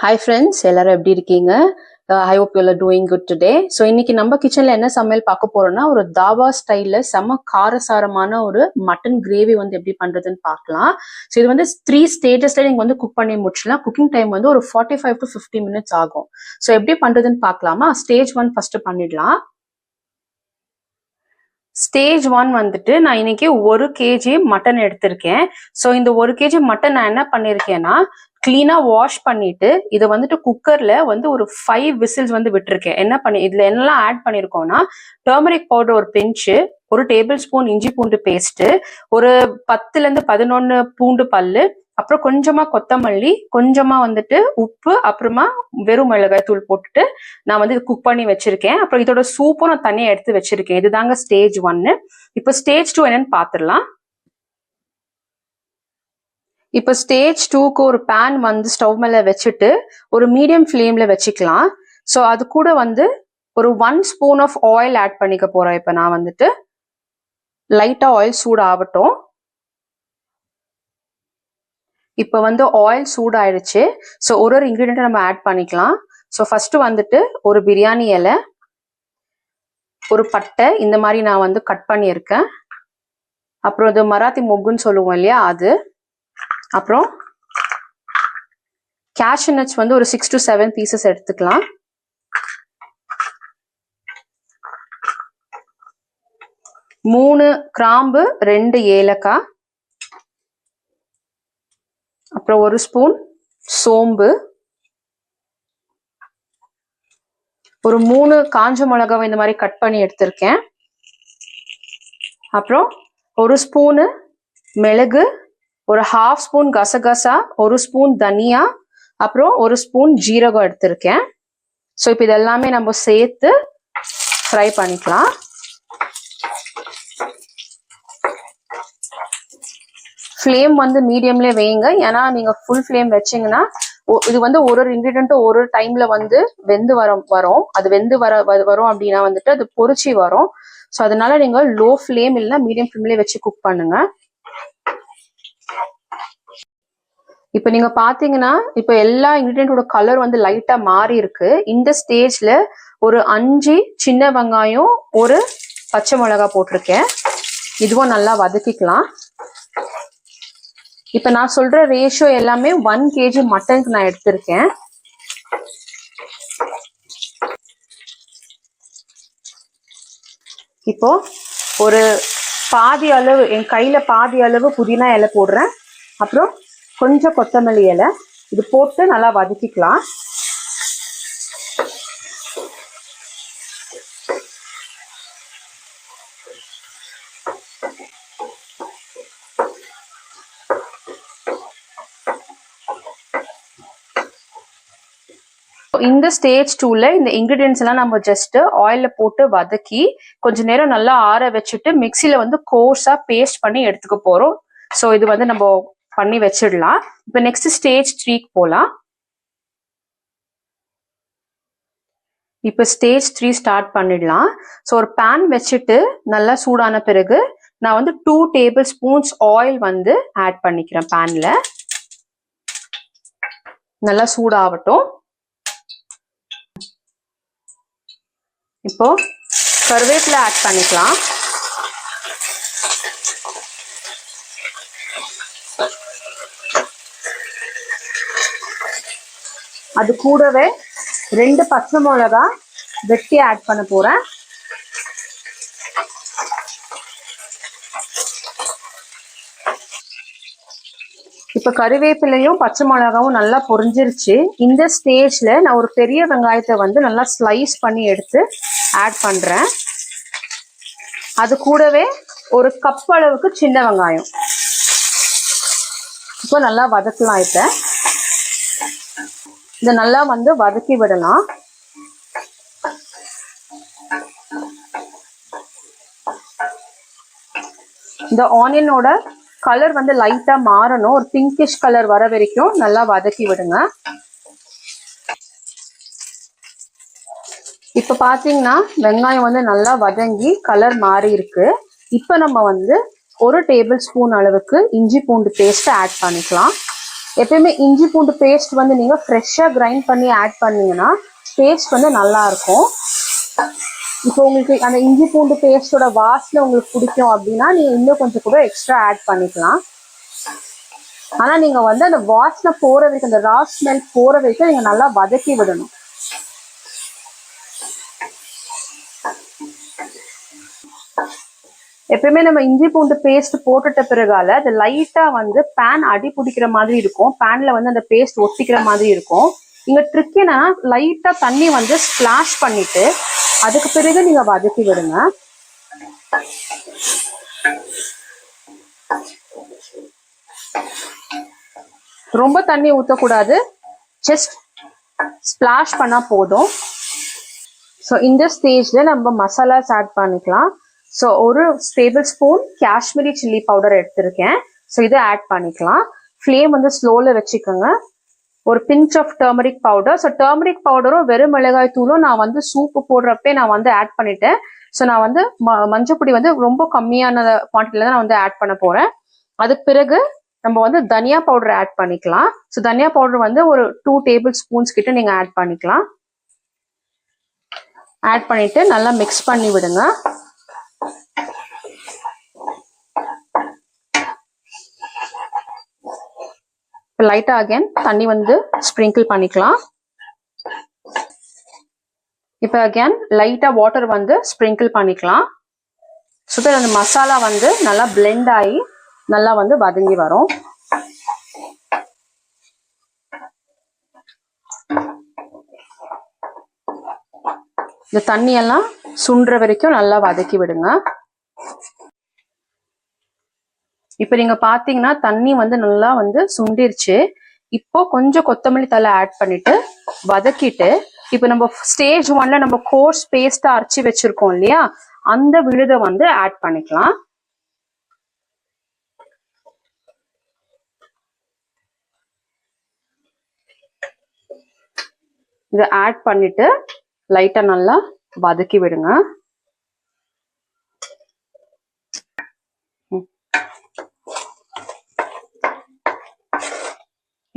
Hi friends, எல்லாரும் எப்படி இருக்கீங்க? I hope you all are doing good today. So இன்னைக்கு நம்ம கிச்சன்ல என்ன சமையல் பார்க்க போறோம்னா ஒரு தாபா ஸ்டைல்ல செம காரசாரமான ஒரு மட்டன் கிரேவி வந்து எப்படி பண்றதுன்னு பார்க்கலாம். ஸோ இது வந்து 3 ஸ்டேஜஸ்ல நீங்க வந்து குக் பண்ணி முடிச்சலாம். குக்கிங் டைம் வந்து ஒரு 45 to 50 minutes ஆகும். ஸோ எப்படி பண்றதுன்னு பார்க்கலாமா? ஸ்டேஜ் 1 ஃபர்ஸ்ட் பண்ணிடலாம். ஸ்டேஜ் 1 வந்துட்டு நான் இன்னைக்கு 1 kg மட்டன் எடுத்திருக்கேன். ஸோ இந்த 1 kg மட்டன் நான் என்ன பண்ணிருக்கேன்னா கிளீனா வாஷ் பண்ணிட்டு இதை வந்துட்டு குக்கர்ல வந்து ஒரு 5 விசில்ஸ் வந்து விட்டுருக்கேன். என்ன பண்ணி இதுல என்னெல்லாம் ஆட் பண்ணிருக்கோம்னா டர்மரிக் பவுடர் ஒரு பிஞ்சு, ஒரு டேபிள் ஸ்பூன் இஞ்சி பூண்டு பேஸ்ட், ஒரு 10ல இருந்து 11 பூண்டு பல்லு, அப்புறம் கொஞ்சமா கொத்தமல்லி, கொஞ்சமா வந்துட்டு உப்பு, அப்புறமா வெறும் மிளகாய் தூள் போட்டுட்டு நான் வந்து குக் பண்ணி வச்சிருக்கேன். அப்புறம் இதோட சூப்பும் நான் தனியா எடுத்து வச்சிருக்கேன். இதுதாங்க ஸ்டேஜ் 1. இப்போ ஸ்டேஜ் 2 என்னன்னு பாத்துடலாம். இப்போ ஸ்டேஜ் 2க்கு ஒரு பேன் வந்து ஸ்டவ் மேல வச்சுட்டு ஒரு மீடியம் ஃப்ளேம்ல வச்சுக்கலாம். ஸோ அது கூட வந்து ஒரு 1 ஸ்பூன் ஆஃப் ஆயில் ஆட் பண்ணிக்க போறேன். இப்போ நான் வந்துட்டு லைட்டா ஆயில் சூடு ஆகட்டும். இப்போ வந்து ஆயில் சூடாயிடுச்சு. ஸோ ஒரு இன்கிரீடியன்ட் நம்ம ஆட் பண்ணிக்கலாம். ஸோ ஃபர்ஸ்ட் வந்துட்டு ஒரு பிரியாணி இலை, ஒரு பட்டை இந்த மாதிரி நான் வந்து கட் பண்ணியிருக்கேன். அப்புறம் இது மராத்தி மொக்குன்னு சொல்லுவோம் இல்லையா அது, அப்புறம் கேஷ்யூ நட்ஸ் வந்து ஒரு 6 to 7 பீசஸ் எடுத்துக்கலாம். மூணு கிராம்பு, 2 ஏலக்காய், அப்புறம் 1 ஸ்பூன் சோம்பு, ஒரு 3 காஞ்ச மிளகாவை இந்த மாதிரி கட் பண்ணி எடுத்திருக்கேன். அப்புறம் 1 ஸ்பூனு மிளகு, ஒரு 1/2 ஸ்பூன் கசகசா, 1 ஸ்பூன் தனியா, அப்புறம் 1 ஸ்பூன் ஜீரகம் எடுத்திருக்கேன். ஸோ இப்போ இதெல்லாமே நம்ம சேர்த்து ஃப்ரை பண்ணிக்கலாம். ஃப்ளேம் வந்து மீடியம்ல வைங்க. ஏன்னா நீங்க ஃபுல் ஃப்ளேம் வச்சீங்கன்னா இது வந்து ஒரு இன்கிரீடியன்ட்டும் ஒரு டைம்ல வந்து வெந்து வரும். அது வெந்து வரும் அப்படின்னா வந்துட்டு அது பொரிச்சி வரும். ஸோ அதனால நீங்க லோ ஃப்ளேம் இல்லைன்னா மீடியம் ஃப்ளேம்ல வச்சு குக் பண்ணுங்க. இப்ப நீங்க பாத்தீங்கன்னா இப்ப எல்லா இன்கிரீடியன்டோட கலர் வந்து லைட்டா மாறி இருக்கு. இந்த ஸ்டேஜ்ல ஒரு 5 சின்ன வெங்காயம், ஒரு பச்சை மிளகாய் போட்டிருக்கேன். இதுவும் நல்லா வதக்கிக்கலாம். இப்ப நான் சொல்ற ரேஷியோ எல்லாமே 1 kg மட்டனுக்கு நான் எடுத்திருக்கேன். இப்போ ஒரு பாதி அளவு, என் கையில பாதி அளவு புதினா இலை போடுறேன். அப்புறம் கொஞ்சம் கொத்தமல்லி இலை, இது போட்டு நல்லா வதக்கிக்கலாம். இந்த ஸ்டேஜ் 2ல இந்த இன்கிரீடியன்ஸ் எல்லாம் நம்ம ஜஸ்ட் ஆயில்ல போட்டு வதக்கி கொஞ்ச நேரம் நல்லா ஆற வச்சுட்டு மிக்சியில வந்து கோர்ஸா பேஸ்ட் பண்ணி எடுத்துக்க போறோம். ஸோ இது வந்து நம்ம பண்ணி வச்சிடலாம். இப்ப நெக்ஸ்ட் ஸ்டேஜ் 3க்கு போலாம். இப்ப ஸ்டேஜ் 3 ஸ்டார்ட் பண்ணிடலாம். ஸோ ஒரு பேன் வச்சுட்டு நல்லா சூடான பிறகு நான் வந்து 2 டேபிள் ஸ்பூன்ஸ் ஆயில் வந்து ஆட் பண்ணிக்கிறேன். பேன்ல நல்லா சூடாகட்டும். இப்போ கருவேப்பிலை ஆட் பண்ணிக்கலாம். அது கூடவே 2 பச்சை மிளகாய் வெட்டி ஆட் பண்ண போறேன். இப்ப கருவேப்பிலையும் பச்சை மிளகாவும் நல்லா பொரிஞ்சிருச்சு. இந்த ஸ்டேஜ்ல நான் ஒரு பெரிய வெங்காயத்தை வந்து நல்லா ஸ்லைஸ் பண்ணி எடுத்து ஆட் பண்றேன். அது கூடவே ஒரு கப் அளவுக்கு சின்ன வெங்காயம். இப்போ நல்லா வதக்கலாம். இப்ப இதை நல்லா வந்து வதக்கி விடலாம். இந்த ஆனியனோட கலர் வந்து லைட்டா மாறணும். ஒரு பிங்கிஷ் கலர் வர வரைக்கும் நல்லா வதக்கி விடுங்க. இப்ப பாத்தீங்கன்னா வெங்காயம் வந்து நல்லா வதங்கி கலர் மாறி இருக்கு. இப்ப நம்ம வந்து 1 டேபிள் ஸ்பூன் அளவுக்கு இஞ்சி பூண்டு பேஸ்ட் ஆட் பண்ணிக்கலாம். எப்பயுமே இஞ்சி பூண்டு பேஸ்ட் வந்து நீங்க ஃப்ரெஷ்ஷா கிரைண்ட் பண்ணி ஆட் பண்ணீங்கன்னா டேஸ்ட் வந்து நல்லா இருக்கும். இப்போ உங்களுக்கு அந்த இஞ்சி பூண்டு பேஸ்டோட வாசனை உங்களுக்கு பிடிக்கும் அப்படின்னா நீங்க இன்னும் கொஞ்சம் கூட எக்ஸ்ட்ரா ஆட் பண்ணிக்கலாம். ஆனா நீங்க வந்து அந்த வாசனை போற வரைக்கும், அந்த ரா ஸ்மெல் போற வரைக்கும் நீங்க நல்லா வதக்கி விடணும். எப்பயுமே நம்ம இஞ்சி பூண்டு பேஸ்ட் போட்டுட்ட பிறகால அது லைட்டா வந்து பேன் அடி பிடிக்கிற மாதிரி இருக்கும், பேன்ல வந்து அந்த பேஸ்ட் ஒட்டிக்கிற மாதிரி இருக்கும். இங்க ட்ரிக் என்னன்னா லைட்டா தண்ணி வந்து ஸ்பிளாஷ் பண்ணிட்டு அதுக்கு பிறகு நீங்க வதக்கி விடுங்க. ரொம்ப தண்ணி ஊற்றக்கூடாது, ஜஸ்ட் ஸ்பிளாஷ் பண்ணா போதும். ஸோ இந்த ஸ்டேஜ்ல நம்ம மசாலாஸ் ஆட் பண்ணிக்கலாம். ஸோ ஒரு tablespoon Kashmiri chilli powder எடுத்திருக்கேன். ஸோ இதை ஆட் பண்ணிக்கலாம். ஃப்ளேம் வந்து ஸ்லோல வச்சுக்கோங்க. ஒரு pinch of turmeric powder. So turmeric பவுடரும் வெறும் மிளகாய் தூளும் நான் வந்து சூப்பு போடுறப்பே நான் வந்து ஆட் பண்ணிட்டேன். ஸோ நான் வந்து மஞ்சப்பொடி வந்து ரொம்ப கம்மியான குவான்டிட்டியில தான் நான் வந்து ஆட் பண்ண போறேன். அதுக்கு பிறகு நம்ம வந்து தனியா பவுடர் ஆட் பண்ணிக்கலாம். ஸோ தனியா பவுடர் வந்து ஒரு 2 டேபிள் ஸ்பூன்ஸ் கிட்ட நீங்க ஆட் பண்ணிக்கலாம். ஆட் பண்ணிட்டு நல்லா மிக்ஸ் பண்ணி விடுங்க. லைட்டா அகைன் தண்ணி வந்து ஸ்ப்ரிங்கிள் பண்ணிக்கலாம். இப்போ அகைன் லைட்டா வாட்டர் வந்து ஸ்ப்ரிங்கிள் பண்ணிக்கலாம். ஸோ தட் அந்த மசாலா வந்து நல்லா பிளெண்ட் ஆகி நல்லா வந்து வதங்கி வரும். இந்த தண்ணியெல்லாம் சுண்டுற வரைக்கும் நல்லா வதக்கி விடுங்க. இப்போ நீங்க பாத்தீங்கன்னா தண்ணி வந்து நல்லா வந்து சுண்டிருச்சு. இப்போ கொஞ்சம் கொத்தமல்லி தழை ஆட் பண்ணிட்டு வதக்கிட்டு, இப்போ நம்ம ஸ்டேஜ் 1ல நம்ம கோர்ஸ் பேஸ்டா அரைச்சி வச்சிருக்கோம் இல்லையா, அந்த விழுதை வந்து ஆட் பண்ணிக்கலாம். இதை ஆட் பண்ணிட்டு லைட்டா நல்லா வதக்கி விடுங்க.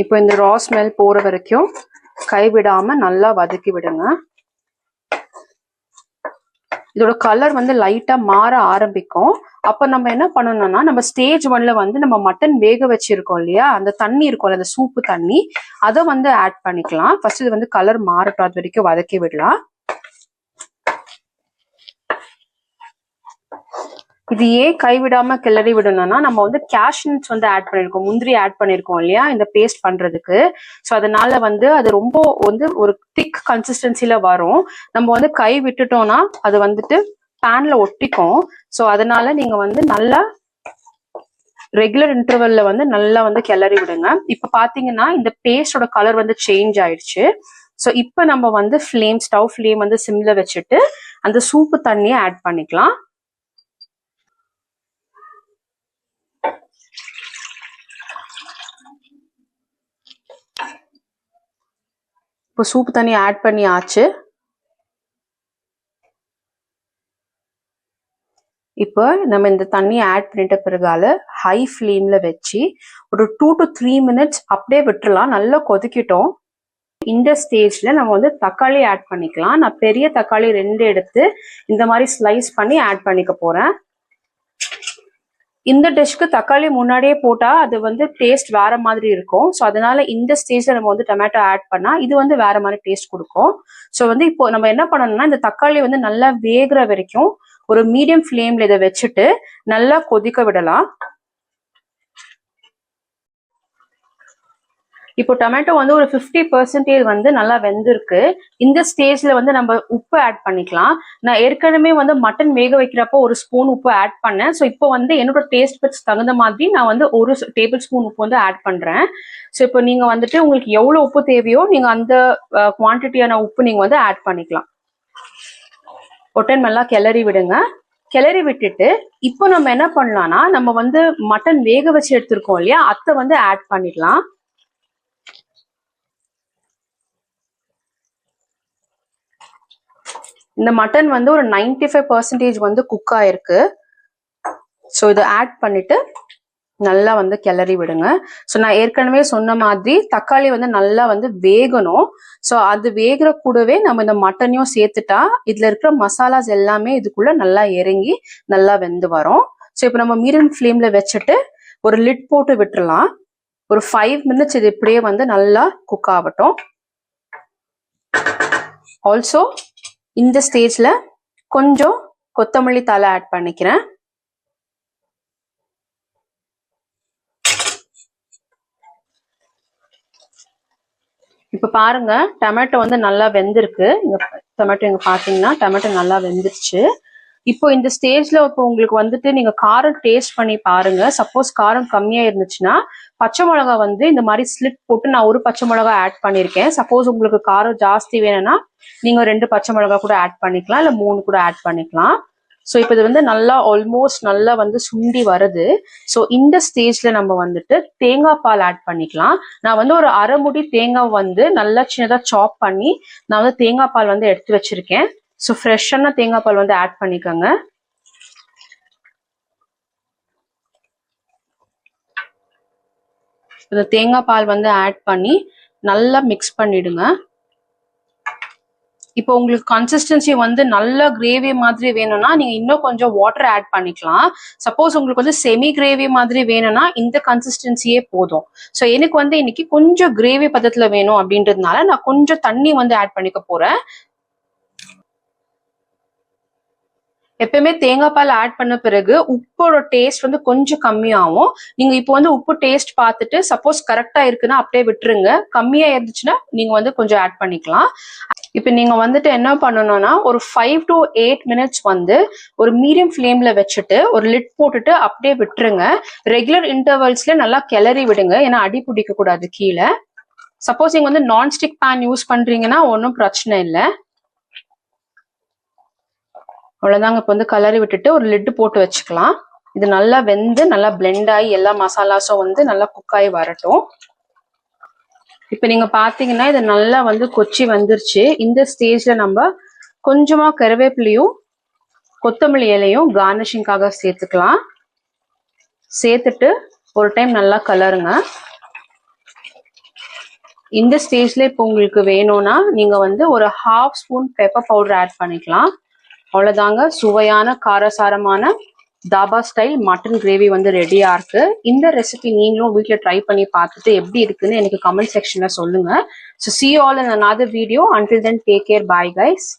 இப்போ இந்த ரா ஸ்மெல் போற வரைக்கும் கைவிடாம நல்லா வதக்கி விடுங்க. இதோட கலர் வந்து லைட்டா மாற ஆரம்பிக்கும். அப்ப நம்ம என்ன பண்ணணும்னா, நம்ம ஸ்டேஜ் 1ல வந்து நம்ம மட்டன் வேக வச்சிருக்கோம் இல்லையா, அந்த தண்ணி இருக்கும்ல, அந்த சூப்பு தண்ணி, அதை வந்து ஆட் பண்ணிக்கலாம். ஃபர்ஸ்ட் இது வந்து கலர் மாறட்டும், அது வரைக்கும் வதக்கி விடலாம். இது ஏன் கைவிடாம கிளறி விடணும்னா, நம்ம வந்து கேஷ்நட்ஸ் வந்து ஆட் பண்ணிருக்கோம், முந்திரி ஆட் பண்ணிருக்கோம் இல்லையா இந்த பேஸ்ட் பண்றதுக்கு. ஸோ அதனால வந்து அது ரொம்ப வந்து ஒரு திக் கன்சிஸ்டன்சில வரும். நம்ம வந்து கை விட்டுட்டோம்னா அது வந்துட்டு பேன்ல ஒட்டிக்கும். ஸோ அதனால நீங்க வந்து நல்லா ரெகுலர் இன்டர்வல்ல வந்து நல்லா வந்து கிளறி விடுங்க. இப்ப பாத்தீங்கன்னா இந்த பேஸ்டோட கலர் வந்து சேஞ்ச் ஆயிடுச்சு. ஸோ இப்ப நம்ம வந்து ஸ்டவ் ஃப்ளேம் வந்து சிம்ல வச்சுட்டு அந்த சூப்பு தண்ணியை ஆட் பண்ணிக்கலாம். இப்போ சூப்பு தண்ணி ஆட் பண்ணி ஆச்சு. இப்போ நம்ம இந்த தண்ணி ஆட் பண்ணிட்ட பிறகால ஹை ஃப்ளேம்ல வச்சு ஒரு 2 to 3 minutes அப்படியே விட்டுறலாம். நல்லா கொதிக்கிட்டோம். இந்த ஸ்டேஜ்ல நம்ம வந்து தக்காளி ஆட் பண்ணிக்கலாம். நான் பெரிய தக்காளி 2 எடுத்து இந்த மாதிரி ஸ்லைஸ் பண்ணி ஆட் பண்ணிக்க போறேன். இந்த டிஷ்க்கு தக்காளி முன்னாடியே போட்டா அது வந்து டேஸ்ட் வேற மாதிரி இருக்கும். ஸோ அதனால இந்த ஸ்டேஜ்ல நம்ம வந்து டொமேட்டோ ஆட் பண்ணா இது வந்து வேற மாதிரி டேஸ்ட் கொடுக்கும். ஸோ வந்து இப்போ நம்ம என்ன பண்ணணும்னா, இந்த தக்காளி வந்து நல்லா வேகிற வரைக்கும் ஒரு மீடியம் ஃப்ளேம்ல இதை வச்சுட்டு நல்லா கொதிக்க விடலாம். இப்போ டொமேட்டோ வந்து ஒரு 50% வந்து நல்லா வெந்திருக்கு. இந்த ஸ்டேஜ்ல வந்து நம்ம உப்பு ஆட் பண்ணிக்கலாம். நான் ஏற்கனவே வந்து மட்டன் வேக வைக்கிறப்போ ஒரு ஸ்பூன் உப்பு ஆட் பண்ணேன். ஸோ இப்போ வந்து என்னோட டேஸ்ட் பட்ஸ் தகுந்த மாதிரி நான் வந்து ஒரு டேபிள் ஸ்பூன் உப்பு வந்து ஆட் பண்றேன். ஸோ இப்போ நீங்க வந்துட்டு உங்களுக்கு எவ்வளவு உப்பு தேவையோ நீங்க அந்த குவான்டிட்டியான உப்பு நீங்க வந்து ஆட் பண்ணிக்கலாம். ஒட்டன் நல்லா கிளறி விடுங்க. கிளறி விட்டுட்டு இப்போ நம்ம என்ன பண்ணலாம்னா, நம்ம வந்து மட்டன் வேக வச்சு எடுத்திருக்கோம் இல்லையா, அதை வந்து ஆட் பண்ணிடலாம். இந்த மட்டன் வந்து ஒரு 95% வந்து குக் ஆயிருக்கு. ஸோ இதை ஆட் பண்ணிட்டு நல்லா வந்து கிளறி விடுங்க. ஸோ நான் ஏற்கனவே சொன்ன மாதிரி தக்காளி வந்து நல்லா வந்து வேகணும். ஸோ அது வேகிற கூடவே நம்ம இந்த மட்டனையும் சேர்த்துட்டா இதுல இருக்கிற மசாலாஸ் எல்லாமே இதுக்குள்ள நல்லா இறங்கி நல்லா வெந்து வரும். ஸோ இப்போ நம்ம மீடியம் ஃப்ளேம்ல வச்சுட்டு ஒரு லிட் போட்டு விட்டுறலாம். ஒரு 5 மினிட்ஸ் இது இப்படியே வந்து நல்லா குக் ஆகட்டும். ஆல்சோ இந்த ஸ்டேஜ்ல கொஞ்சம் கொத்தமல்லி தழை ஆட் பண்ணிக்கிறேன். இப்ப பாருங்க டொமேட்டோ வந்து நல்லா வெந்திருக்கு. இங்க டொமேட்டோ இங்க பாத்தீங்கன்னா டொமேட்டோ நல்லா வெந்துருச்சு. இப்போ இந்த ஸ்டேஜ்ல இப்போ உங்களுக்கு வந்துட்டு நீங்க காரம் டேஸ்ட் பண்ணி பாருங்க. சப்போஸ் காரம் கம்மியா இருந்துச்சுன்னா பச்சை மிளகா வந்து இந்த மாதிரி ஸ்லிட் போட்டு நான் ஒரு பச்சை மிளகா ஆட் பண்ணிருக்கேன். சப்போஸ் உங்களுக்கு காரம் ஜாஸ்தி வேணும்னா நீங்க 2 பச்சை மிளகா கூட ஆட் பண்ணிக்கலாம், இல்ல 3 கூட ஆட் பண்ணிக்கலாம். ஸோ இப்போ இது வந்து நல்லா ஆல்மோஸ்ட் நல்லா வந்து சுண்டி வருது. ஸோ இந்த ஸ்டேஜ்ல நம்ம வந்துட்டு தேங்காய் பால் ஆட் பண்ணிக்கலாம். நான் வந்து ஒரு அரை முடி தேங்காய் வந்து நல்லா சின்னதா சாப் பண்ணி நான் வந்து தேங்காய் பால் வந்து எடுத்து வச்சிருக்கேன். ஸோ ஃப்ரெஷ்ஷான தேங்காய் பால் வந்து ஆட் பண்ணிக்கோங்க. இந்த தேங்காய் பால் வந்து ஆட் பண்ணி நல்லா மிக்ஸ் பண்ணிடுங்க. இப்போ உங்களுக்கு கன்சிஸ்டன்சி வந்து நல்ல கிரேவி மாதிரி வேணும்னா நீங்க இன்னும் கொஞ்சம் வாட்டர் ஆட் பண்ணிக்கலாம். சப்போஸ் உங்களுக்கு வந்து செமி கிரேவி மாதிரி வேணும்னா இந்த கன்சிஸ்டன்சியே போதும். ஸோ எனக்கு வந்து இன்னைக்கு கொஞ்சம் கிரேவி பதத்துல வேணும் அப்படின்றதுனால நான் கொஞ்சம் தண்ணி வந்து ஆட் பண்ணிக்க போறேன். எப்பயுமே தேங்காய் பால் ஆட் பண்ண பிறகு உப்போட டேஸ்ட் வந்து கொஞ்சம் கம்மியாகும். நீங்க இப்போ வந்து உப்பு டேஸ்ட் பார்த்துட்டு சப்போஸ் கரெக்டா இருக்குன்னா அப்படியே விட்டுருங்க. கம்மியா இருந்துச்சுன்னா நீங்க வந்து கொஞ்சம் ஆட் பண்ணிக்கலாம். இப்போ நீங்க வந்துட்டு என்ன பண்ணணும்னா ஒரு 5 to 8 மினிட்ஸ் வந்து ஒரு மீடியம் ஃப்ளேம்ல வச்சுட்டு ஒரு லிட் போட்டுட்டு அப்படியே விட்டுருங்க. ரெகுலர் இன்டர்வல்ஸ்ல நல்லா கிளறி விடுங்க, ஏன்னா அடி பிடிக்க கூடாது கீழே. சப்போஸ் நீங்க வந்து நான்ஸ்டிக் பேன் யூஸ் பண்றீங்கன்னா ஒன்றும் பிரச்சனை இல்லை. அவ்வளவுதாங்க. இப்போ வந்து கலரி விட்டுட்டு ஒரு லிட்டு போட்டு வச்சுக்கலாம். இது நல்லா வெந்து நல்லா பிளெண்ட் ஆகி எல்லா மசாலாஸும் வந்து நல்லா குக் ஆகி வரட்டும். இப்போ நீங்க பாத்தீங்கன்னா இது நல்லா வந்து கொச்சி வந்துருச்சு. இந்த ஸ்டேஜ்ல நம்ம கொஞ்சமா கருவேப்பிலையும் கொத்தமல்லி இலையும் கார்னிஷிங்காக சேர்த்துக்கலாம். சேர்த்துட்டு ஒரு டைம் நல்லா கலருங்க. இந்த ஸ்டேஜ்ல இப்போ உங்களுக்கு வேணும்னா நீங்க வந்து ஒரு 1/2 ஸ்பூன் பெப்பர் பவுடர் ஆட் பண்ணிக்கலாம். அவ்வளவுதாங்க, சுவையான காரசாரமான தாபா ஸ்டைல் மட்டன் கிரேவி வந்து ரெடியா இருக்கு. இந்த ரெசிபி நீங்களும் வீட்ல ட்ரை பண்ணி பார்த்துட்டு எப்படி இருக்குன்னு எனக்கு கமெண்ட் செக்ஷன்ல சொல்லுங்க. So see you all in another video. Until then, take care. Bye guys.